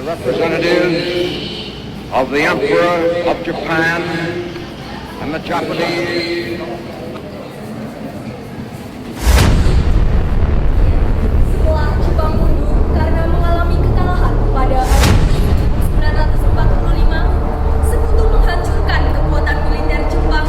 the representative of the Emperor of Japan and the Japanese. Setelah Jepang mundur karena mengalami kekalahan pada Agustus 1945, sekutu menghancurkan kekuatan militer Jepang.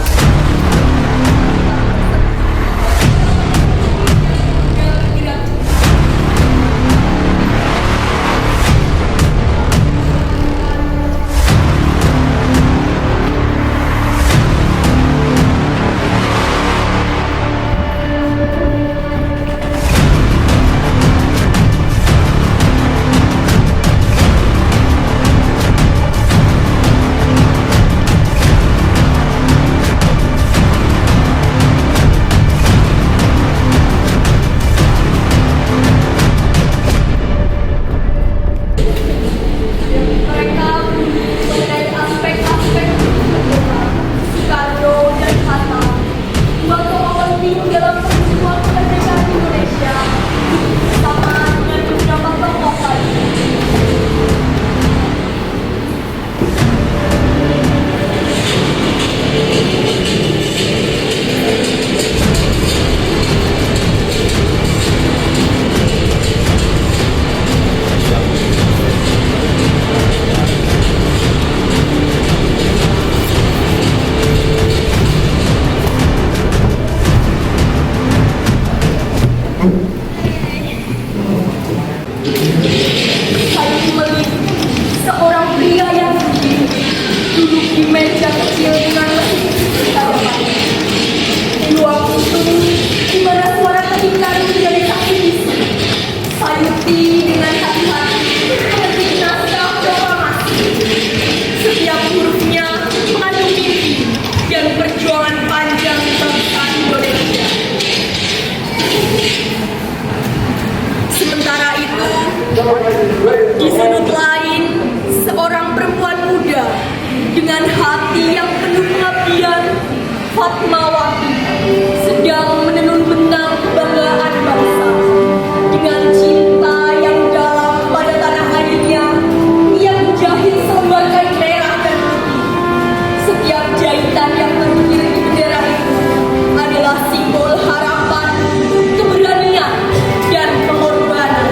Seorang pria yang duduk di meja kecil dengan mesin tawaran. Di ruang itu, di mana suara ketinggian menjadi saksi bisu. Sayuti dengan hati-hati mengetik naskah proklamasi. Setiap hurufnya mengandung mimpi dan perjuangan panjang bangsa Indonesia. Sementara itu, di sudut lain, seorang perempuan muda dengan hati yang penuh pengabdian, Fatmawati, sedang menenun benang kebanggaan bangsa. Dengan cinta yang dalam pada tanah airnya, ia menjahit selembar kain merah dan putih. Setiap jahitan yang terukir di bendera itu adalah simbol harapan, keberanian, dan pengorbanan.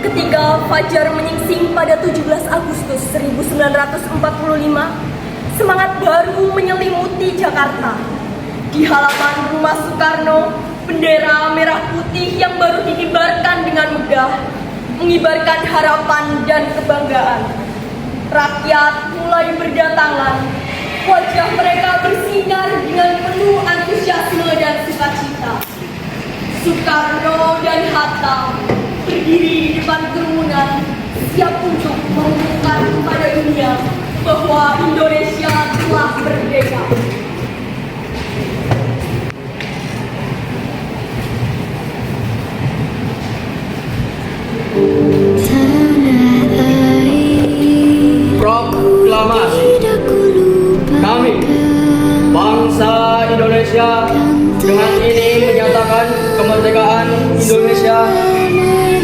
Ketika fajar menyingsing pada 17 Agustus 1945, semangat baru menyelimuti Jakarta. Di halaman rumah Soekarno, bendera merah putih yang baru dikibarkan dengan megah, mengibarkan harapan dan kebanggaan. Rakyat mulai berdatangan, wajah mereka bersinar dengan penuh antusiasme dan sukacita. Soekarno dan Hatta berdiri di depan kerumunan, siap untuk mengumumkan kepada dunia bahwa Indonesia telah merdeka. Proklamasi. Kami, bangsa Indonesia, dengan ini menyatakan kemerdekaan Indonesia.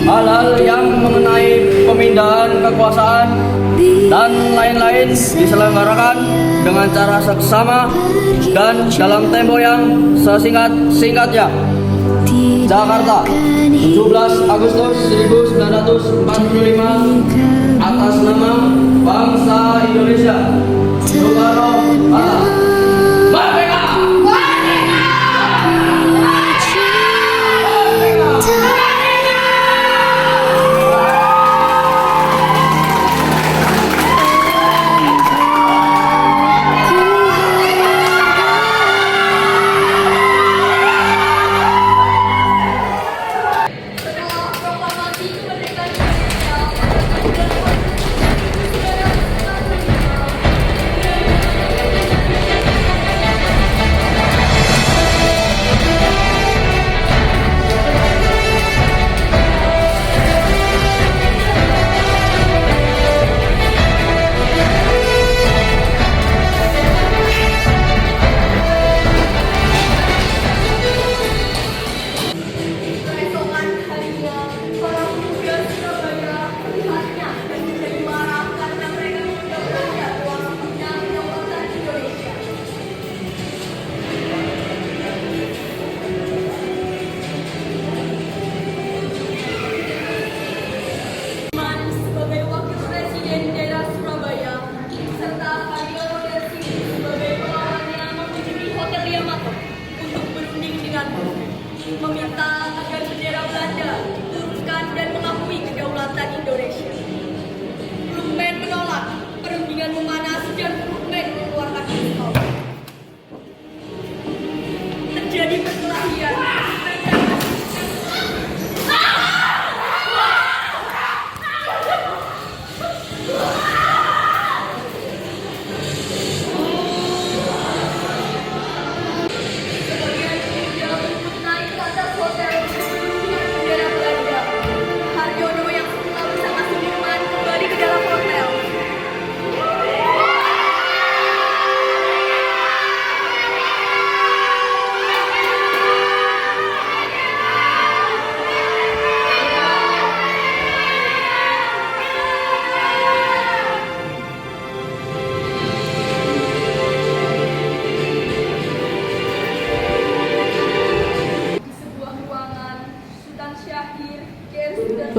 Hal-hal yang mengenai pemindahan kekuasaan dan lain-lain diselenggarakan dengan cara seksama dan dalam tempo yang sesingkat-singkatnya. Jakarta, 17 Agustus 1945, atas nama bangsa Indonesia. Soekarno Hatta. Merdeka! Merdeka! Setelah proklamasi kemerdekaan Indonesia pada 1945,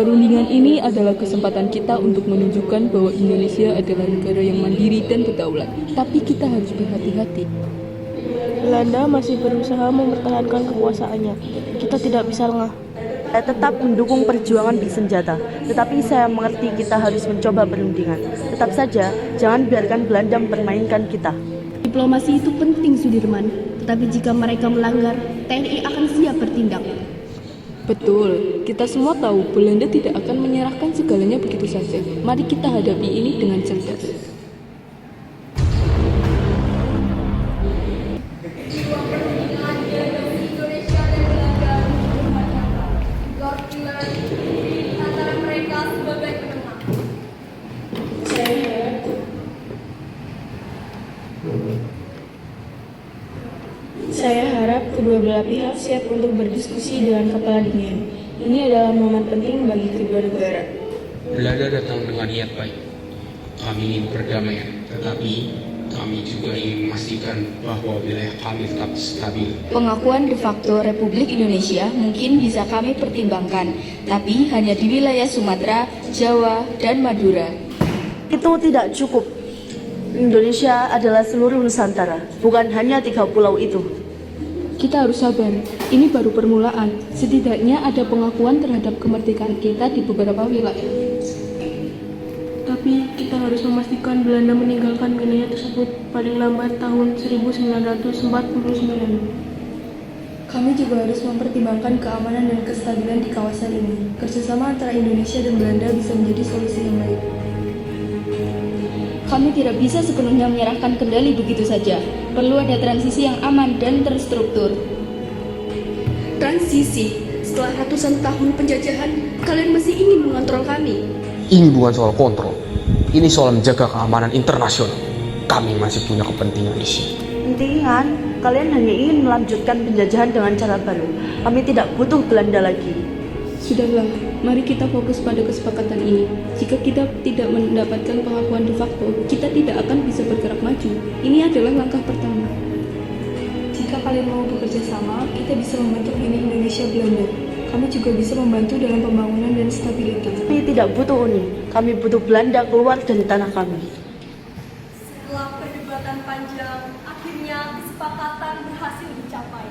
Perundingan ini adalah kesempatan kita untuk menunjukkan bahwa Indonesia adalah negara yang mandiri dan berdaulat. Tapi kita harus berhati-hati. Belanda masih berusaha mempertahankan kekuasaannya. Kita tidak bisa lengah. Saya tetap mendukung perjuangan bersenjata, tetapi saya mengerti kita harus mencoba perundingan. Tetap saja, jangan biarkan Belanda mempermainkan kita. Diplomasi itu penting, Sudirman. Tetapi jika mereka melanggar, TNI akan siap bertindak. Betul, kita semua tahu Belanda tidak akan menyerahkan segalanya begitu saja. Mari kita hadapi ini dengan cerdas. Saya harap kedua belah pihak siap untuk berdiskusi dengan kepala dingin. Ini adalah momen penting bagi kedua negara. Belanda datang dengan niat baik. Kami ingin perdamaian, tetapi kami juga ingin memastikan bahwa wilayah kami tetap stabil. Pengakuan de facto Republik Indonesia mungkin bisa kami pertimbangkan, tapi hanya di wilayah Sumatera, Jawa, dan Madura. Itu tidak cukup. Indonesia adalah seluruh Nusantara, bukan hanya 3 pulau itu. Kita harus sabar, ini baru permulaan. Setidaknya ada pengakuan terhadap kemerdekaan kita di beberapa wilayah. Tapi kita harus memastikan Belanda meninggalkan wilayah tersebut paling lambat tahun 1949. Kami juga harus mempertimbangkan keamanan dan kestabilan di kawasan ini. Kerjasama antara Indonesia dan Belanda bisa menjadi solusi yang baik. Kami tidak bisa sepenuhnya menyerahkan kendali begitu saja. Perlu ada transisi yang aman dan terstruktur. Transisi? Setelah ratusan tahun penjajahan, kalian masih ingin mengontrol kami? Ini bukan soal kontrol. Ini soal menjaga keamanan internasional. Kami masih punya kepentingan di sini. Pentingan, kalian hanya ingin melanjutkan penjajahan dengan cara baru. Kami tidak butuh Belanda lagi. Sudahlah, mari kita fokus pada kesepakatan ini. Jika kita tidak mendapatkan pengakuan de facto, kita tidak akan bisa bergerak maju. Ini adalah langkah pertama. Jika kalian mau bekerja sama, kita bisa membentuk Uni Indonesia Belanda. Kami juga bisa membantu dalam pembangunan dan stabilitas. Kami tidak butuh Uni. Kami butuh Belanda keluar dari tanah kami. Setelah perdebatan panjang, akhirnya kesepakatan berhasil dicapai.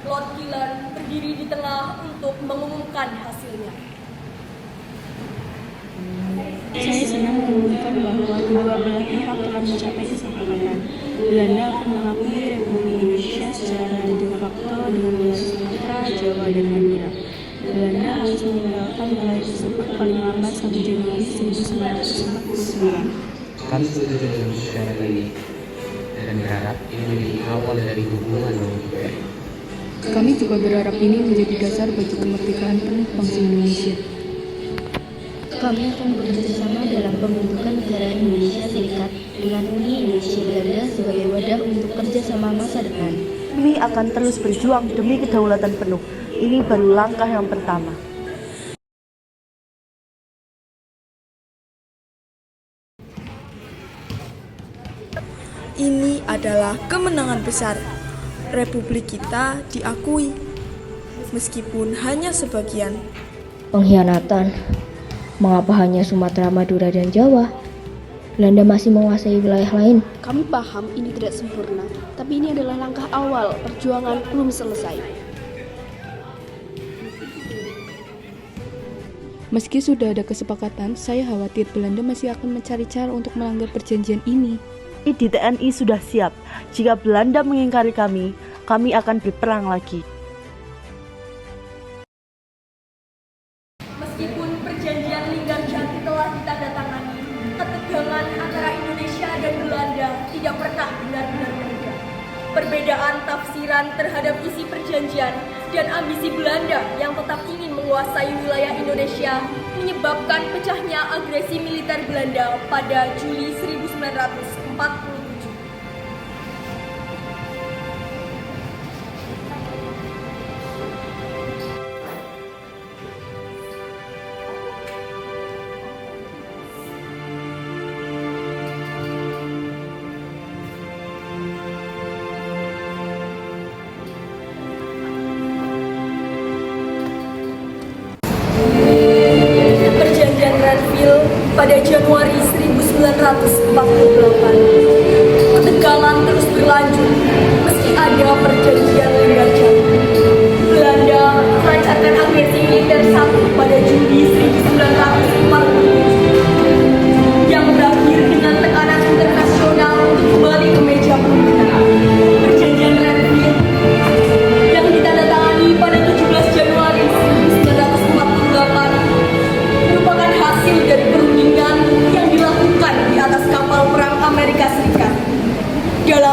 Lord Gillan berdiri di tengah untuk mengumumkan hasilnya. Saya senang mengumumkan bahwa kedua belah pihak telah mencapai kesepakatan. Belanda akan mengakui Republik Indonesia secara de facto dengan wilayah Sumatera, Jawa, dan Madura. Belanda harus meninggalkan wilayah tersebut paling lambat 1 Januari 1949. Kami setuju dengan syarat ini dan berharap ini menjadi awal dari hubungan yang lebih baik. Kami juga berharap ini menjadi dasar bagi kemerdekaan penuh bangsa Indonesia. Kami akan bekerja sama dalam pembentukan negara Indonesia Serikat dengan Uni Indonesia Belanda sebagai wadah untuk kerjasama masa depan. Kami akan terus berjuang demi kedaulatan penuh. Ini baru langkah yang pertama. Ini adalah kemenangan besar. Republik kita diakui, meskipun hanya sebagian. Pengkhianatan. Mengapa hanya Sumatera, Madura, dan Jawa? Belanda masih menguasai wilayah lain. Kami paham ini tidak sempurna, tapi ini adalah langkah awal. Perjuangan belum selesai. Meski sudah ada kesepakatan, saya khawatir Belanda masih akan mencari cara untuk melanggar perjanjian ini. Di TNI sudah siap. Jika Belanda mengingkari kami akan berperang lagi. Meskipun perjanjian Linggarjati telah ditandatangani, ketegangan antara Indonesia dan Belanda tidak pernah benar-benar mereda. Perbedaan tafsiran terhadap isi perjanjian dan ambisi Belanda yang tetap ingin menguasai wilayah Indonesia menyebabkan pecahnya agresi militer Belanda pada Juli 1947.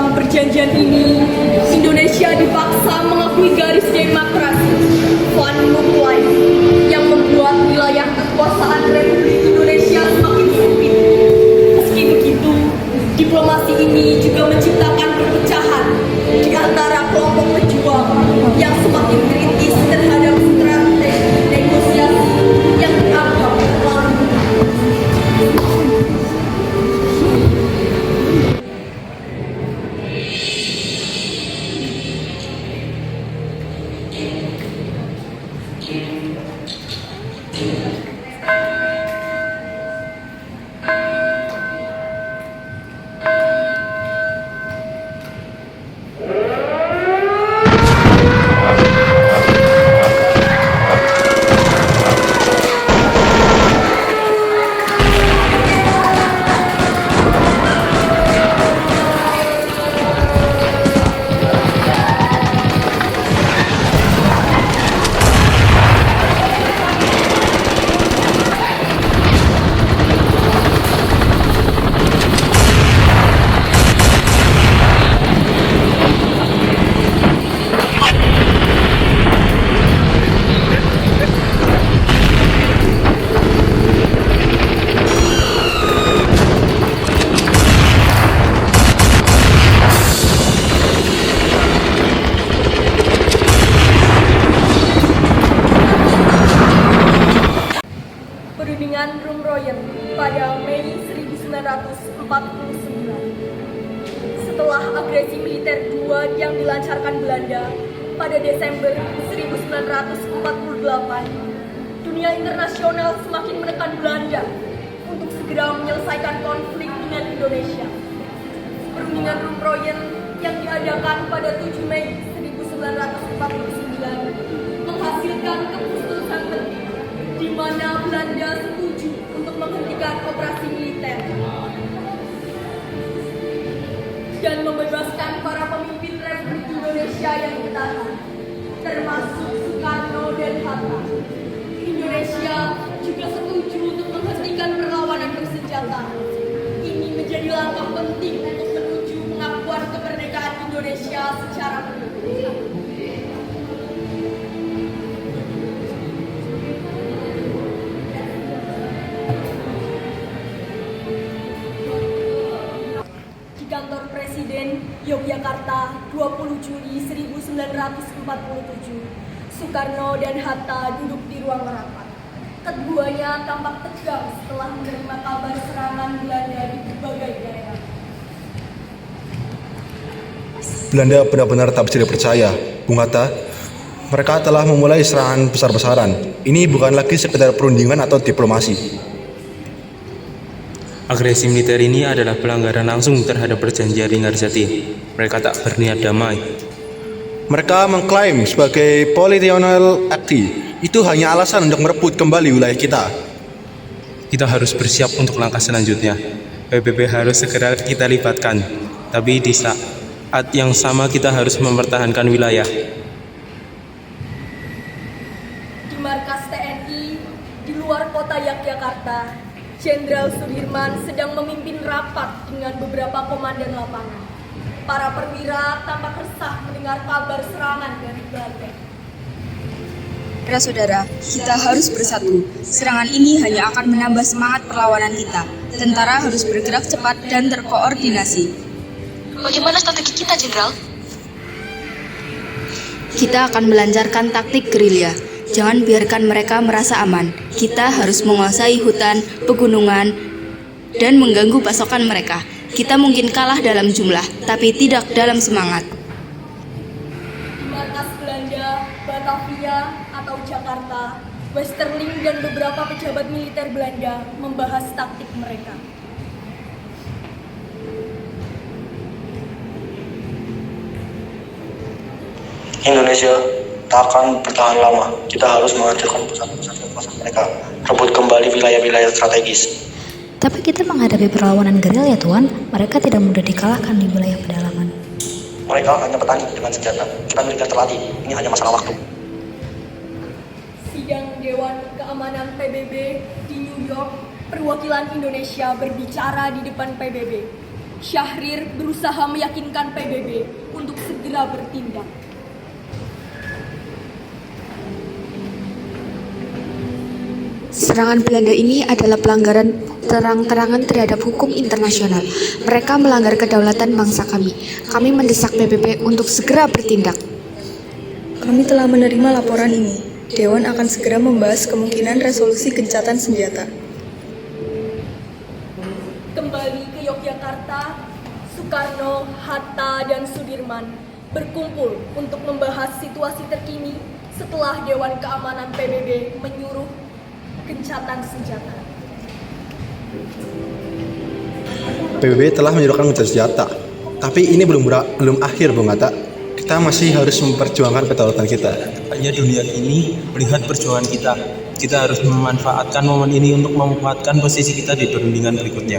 dalam perjanjian ini, Indonesia dipaksa mengakui garis demokrasi Van Mukline yang membuat wilayah kekuasaan Republik Indonesia semakin sempit. Meski begitu, diplomasi ini juga menciptakan perpecahan di antara kelompok pejuang yang semakin kritis terhadap strategi negosiasi yang dianggap terlalu. Perundingan Rumroyen pada Mei 1949. Setelah agresi militer kedua yang dilancarkan Belanda pada Desember 1948, dunia internasional semakin menekan Belanda untuk segera menyelesaikan konflik dengan Indonesia. Perundingan Rumroyen yang diadakan pada 7 Mei 1949 menghasilkan keputusan penting di mana Belanda setuju untuk menghentikan operasi militer dan membebaskan para pemimpin Republik Indonesia yang ditahan, termasuk Soekarno dan Hatta. Indonesia juga setuju untuk menghentikan perlawanan bersenjata. Ini menjadi langkah penting untuk menuju pengakuan kemerdekaan Indonesia secara penuh. Kantor Presiden Yogyakarta 20 Juli 1947, Soekarno dan Hatta duduk di ruang rapat. Keduanya tampak tegang setelah menerima kabar serangan Belanda di berbagai daerah. Belanda benar-benar tak bisa dipercaya, Bung Hatta. Mereka telah memulai serangan besar-besaran. Ini bukan lagi sekedar perundingan atau diplomasi. Agresi militer ini adalah pelanggaran langsung terhadap perjanjian Ringarsati. Mereka tak berniat damai. Mereka mengklaim sebagai Politional Acti. Itu hanya alasan untuk merebut kembali wilayah kita. Kita harus bersiap untuk langkah selanjutnya. PBB harus segera kita libatkan. Tapi di saat yang sama kita harus mempertahankan wilayah. Di markas TNI di luar kota Yogyakarta, Jenderal Sudirman sedang memimpin rapat dengan beberapa komandan lapangan. Para perwira tampak resah mendengar kabar serangan dari Belanda. Saudara, kita harus bersatu. Serangan ini hanya akan menambah semangat perlawanan kita. Tentara harus bergerak cepat dan terkoordinasi. Bagaimana strategi kita, Jenderal? Kita akan melancarkan taktik gerilya. Jangan biarkan mereka merasa aman. Kita harus menguasai hutan, pegunungan, dan mengganggu pasokan mereka. Kita mungkin kalah dalam jumlah, tapi tidak dalam semangat. Di markas Belanda, Batavia atau Jakarta, Westerling dan beberapa pejabat militer Belanda membahas taktik mereka. Indonesia tak akan bertahan lama. Kita harus menghancurkan pusat-pusat kekuasaan mereka, rebut kembali wilayah-wilayah strategis. Tapi kita menghadapi perlawanan gerilya, Tuan. Mereka tidak mudah dikalahkan di wilayah pedalaman. Mereka hanya petani dengan senjata. Kita militer terlatih. Ini hanya masalah waktu. Sidang Dewan Keamanan PBB di New York, perwakilan Indonesia berbicara di depan PBB. Syahrir berusaha meyakinkan PBB untuk segera bertindak. Serangan Belanda ini adalah pelanggaran terang-terangan terhadap hukum internasional. Mereka melanggar kedaulatan bangsa kami. Kami mendesak PBB untuk segera bertindak. Kami telah menerima laporan ini. Dewan akan segera membahas kemungkinan resolusi gencatan senjata. Kembali ke Yogyakarta, Soekarno, Hatta, dan Sudirman berkumpul untuk membahas situasi terkini setelah Dewan Keamanan PBB menyuruh gencatan senjata. PBB telah menyuruhkan gencatan senjata, tapi ini belum akhir, Bung Hatta. Kita masih harus memperjuangkan kedaulatan kita. Hanya dunia ini melihat perjuangan kita. Kita harus memanfaatkan momen ini untuk menguatkan posisi kita di perundingan berikutnya.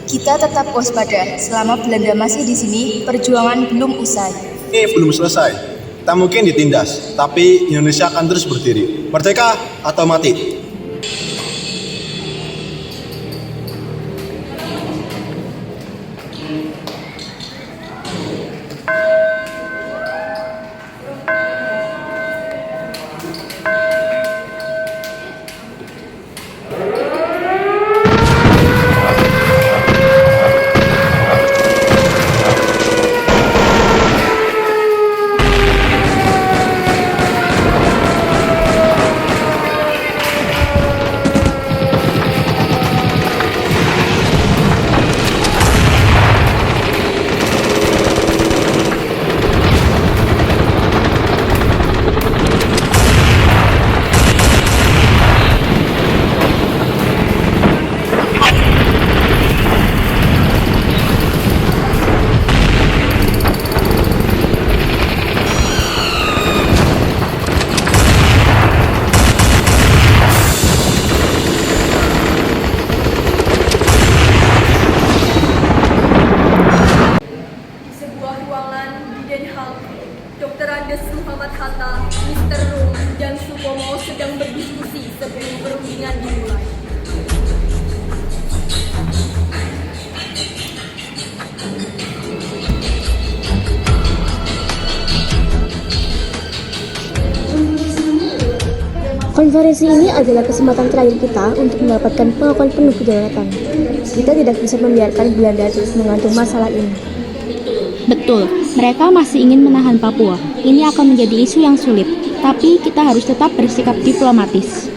Kita tetap waspada. Selama Belanda masih di sini, perjuangan belum usai. Ini belum selesai. Tak mungkin ditindas, tapi Indonesia akan terus berdiri. Merdeka atau mati. Dr. Andes Muhammad Hatta, Mr. Rum, dan Supomo sedang berdiskusi sebelum perundingan dimulai. Konferensi ini adalah kesempatan terakhir kita untuk mendapatkan pengakuan penuh kedaulatan. Kita tidak bisa membiarkan Belanda terus menggantung masalah ini. Betul, mereka masih ingin menahan Papua. Ini akan menjadi isu yang sulit, tapi kita harus tetap bersikap diplomatis.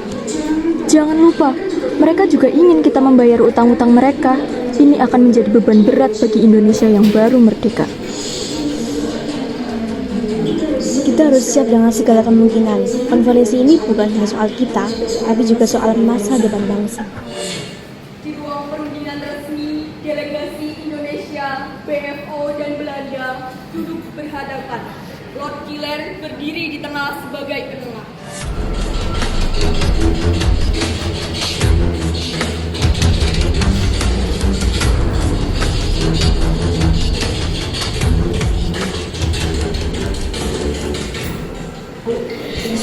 Jangan lupa, mereka juga ingin kita membayar utang-utang mereka. Ini akan menjadi beban berat bagi Indonesia yang baru merdeka. Kita harus siap dengan segala kemungkinan. Konferensi ini bukan hanya soal kita, tapi juga soal masa depan bangsa. Di ruang perundingan resmi, delegasi Indonesia, BFO, dan Belanda duduk berhadapan. Lord Killer berdiri di tengah sebagai penengah.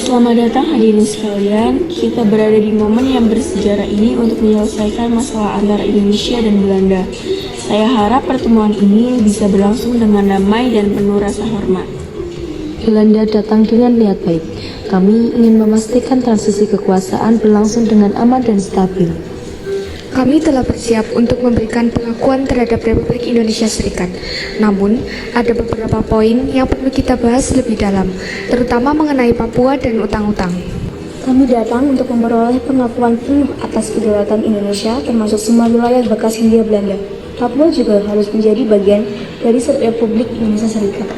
Selamat datang hadirin sekalian, kita berada di momen yang bersejarah ini untuk menyelesaikan masalah antara Indonesia dan Belanda. Saya harap pertemuan ini bisa berlangsung dengan damai dan penuh rasa hormat. Belanda datang dengan niat baik. Kami ingin memastikan transisi kekuasaan berlangsung dengan aman dan stabil. Kami telah bersiap untuk memberikan pengakuan terhadap Republik Indonesia Serikat. Namun, ada beberapa poin yang perlu kita bahas lebih dalam, terutama mengenai Papua dan utang-utang. Kami datang untuk memperoleh pengakuan penuh atas kedaulatan Indonesia, termasuk semua wilayah bekas Hindia Belanda. Papua juga harus menjadi bagian dari Republik Indonesia Serikat.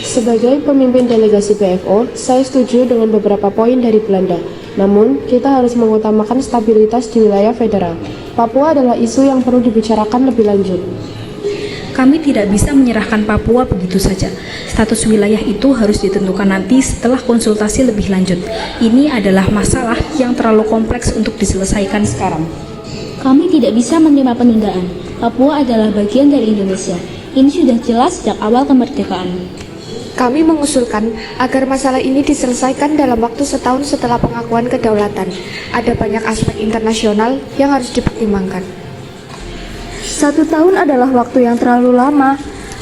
Sebagai pemimpin delegasi PFO, saya setuju dengan beberapa poin dari Belanda. Namun, kita harus mengutamakan stabilitas di wilayah federal. Papua adalah isu yang perlu dibicarakan lebih lanjut. Kami tidak bisa menyerahkan Papua begitu saja. Status wilayah itu harus ditentukan nanti setelah konsultasi lebih lanjut. Ini adalah masalah yang terlalu kompleks untuk diselesaikan sekarang. Kami tidak bisa menerima penundaan. Papua adalah bagian dari Indonesia. Ini sudah jelas sejak awal kemerdekaan. Kami mengusulkan agar masalah ini diselesaikan dalam waktu setahun setelah pengakuan kedaulatan. Ada banyak aspek internasional yang harus dipertimbangkan. 1 tahun adalah waktu yang terlalu lama.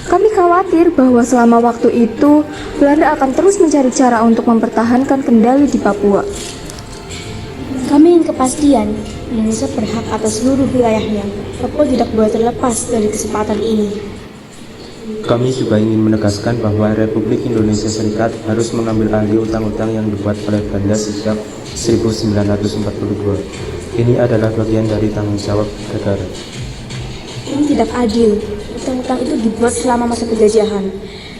Kami khawatir bahwa selama waktu itu, Belanda akan terus mencari cara untuk mempertahankan kendali di Papua. Kami ingin kepastian, Indonesia berhak atas seluruh wilayahnya. Papua tidak boleh terlepas dari kesempatan ini. Kami juga ingin menegaskan bahwa Republik Indonesia Serikat harus mengambil alih utang-utang yang dibuat oleh Belanda sejak 1942. Ini adalah bagian dari tanggung jawab negara. Ini tidak adil. Utang-utang itu dibuat selama masa penjajahan.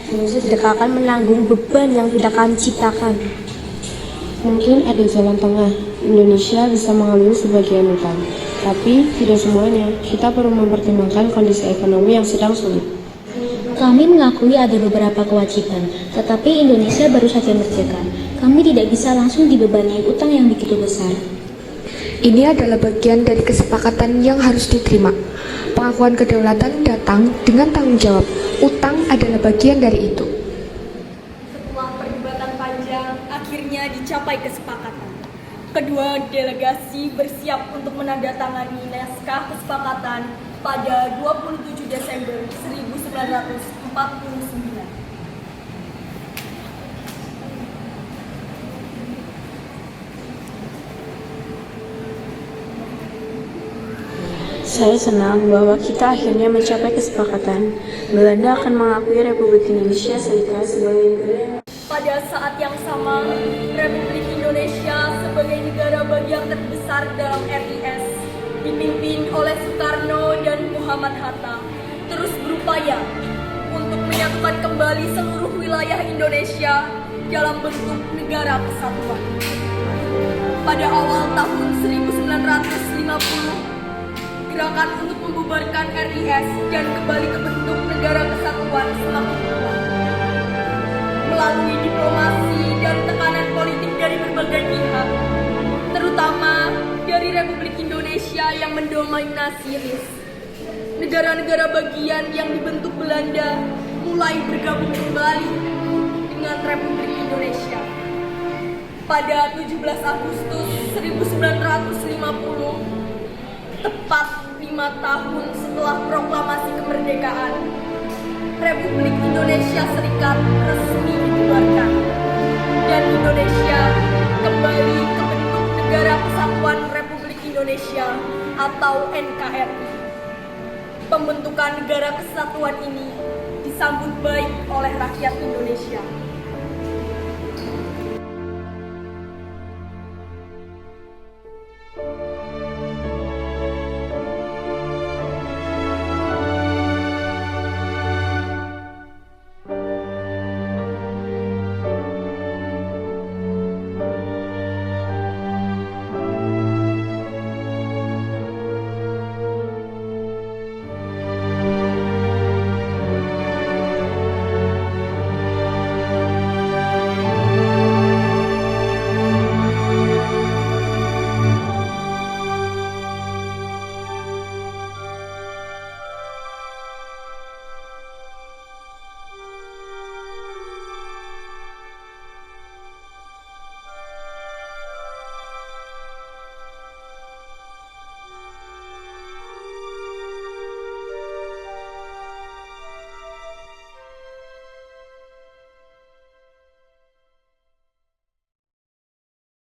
Indonesia tidak akan menanggung beban yang tidak kami ciptakan. Mungkin ada jalan tengah. Indonesia bisa mengambil sebagian utang, tapi tidak semuanya. Kita perlu mempertimbangkan kondisi ekonomi yang sedang sulit. Kami mengakui ada beberapa kewajiban, tetapi Indonesia baru saja merdeka. Kami tidak bisa langsung dibebani utang yang begitu besar. Ini adalah bagian dari kesepakatan yang harus diterima. Pengakuan kedaulatan datang dengan tanggung jawab. Utang adalah bagian dari itu. Setelah perdebatan panjang, akhirnya dicapai kesepakatan. Kedua delegasi bersiap untuk menandatangani naskah kesepakatan pada 27 Desember 1949. Saya senang bahwa kita akhirnya mencapai kesepakatan. Belanda akan mengakui Republik Indonesia Serikat sebagai negara. Pada saat yang sama, Republik Indonesia sebagai negara bagian terbesar dalam RIS, dipimpin oleh Soekarno dan Muhammad Hatta, terus berupaya untuk menyatukan kembali seluruh wilayah Indonesia dalam bentuk negara kesatuan. Pada awal tahun 1950, gerakan untuk membubarkan RIS dan kembali ke bentuk negara kesatuan semakin kuat. Melalui diplomasi dan tekanan politik dari berbagai pihak, terutama dari Republik Indonesia yang mendominasi RIS, negara-negara bagian yang dibentuk Belanda mulai bergabung kembali dengan Republik Indonesia. Pada 17 Agustus 1950, tepat 5 tahun setelah proklamasi kemerdekaan, Republik Indonesia Serikat resmi dibubarkan dan Indonesia kembali ke bentuk Negara Kesatuan Republik Indonesia atau NKRI. Pembentukan Negara Kesatuan ini disambut baik oleh rakyat Indonesia.